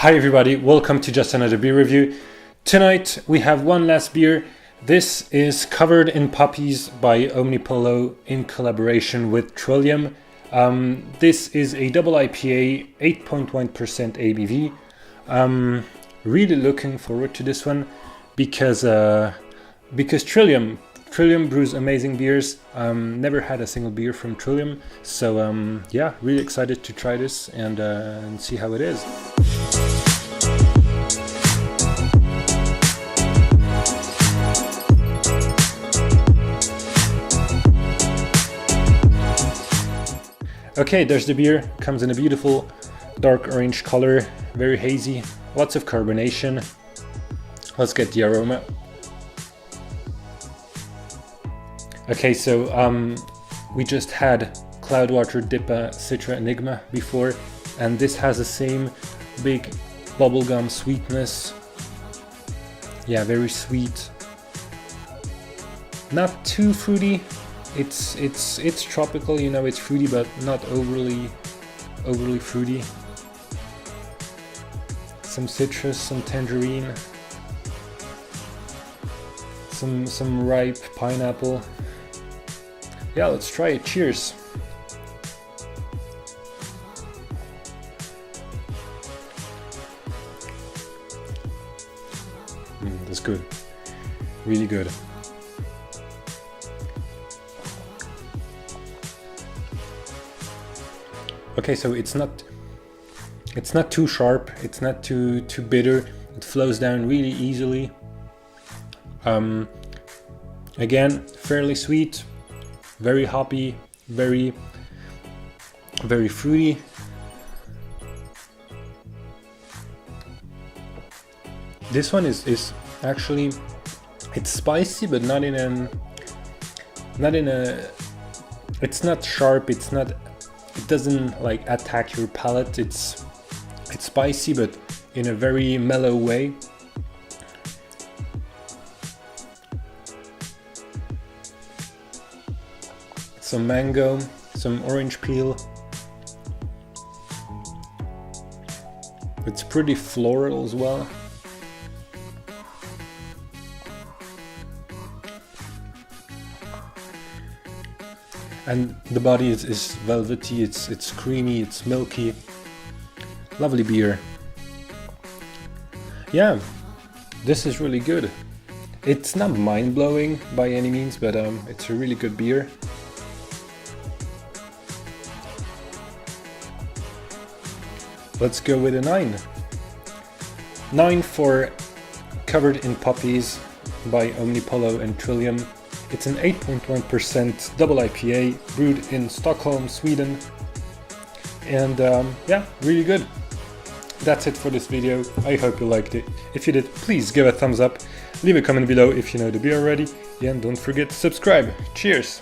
Hi everybody, welcome to just another beer review. Tonight we have one last beer. This is Covered in Puppies by Omnipollo in collaboration with Trillium. This is a double IPA, 8.1% ABV. Really looking forward to this one because Trillium brews amazing beers. Never had a single beer from Trillium, so yeah, really excited to try this and see how it is. Okay, there's the beer. Comes in a beautiful dark orange color, very hazy, lots of carbonation. Let's get the aroma. Okay, so we just had Cloudwater Dippa Citra Enigma before, and this has the same big bubblegum sweetness. Yeah, very sweet. Not too fruity. It's tropical, you know, it's fruity, but not overly fruity. Some citrus, some tangerine, some ripe pineapple. Yeah, let's try it. Cheers. That's good. Really good. Okay, so it's not too sharp, it's not too bitter. It flows down really easily. Again, fairly sweet, very hoppy, very fruity. This one is actually, it's spicy, but not in a. It's not sharp. It doesn't like attack your palate. It's spicy, but in a very mellow way. Some mango, some orange peel. It's pretty floral as well. And the body is velvety, it's creamy, it's milky. Lovely beer. Yeah, this is really good. It's not mind-blowing by any means, but it's a really good beer. Let's go with a 9. 9 for Covered in Puppies by Omnipollo and Trillium. It's an 8.1% double IPA brewed in Stockholm, Sweden. And yeah, really good. That's it for this video. I hope you liked it. If you did, please give a thumbs up. Leave a comment below if you know the beer already. And don't forget to subscribe. Cheers!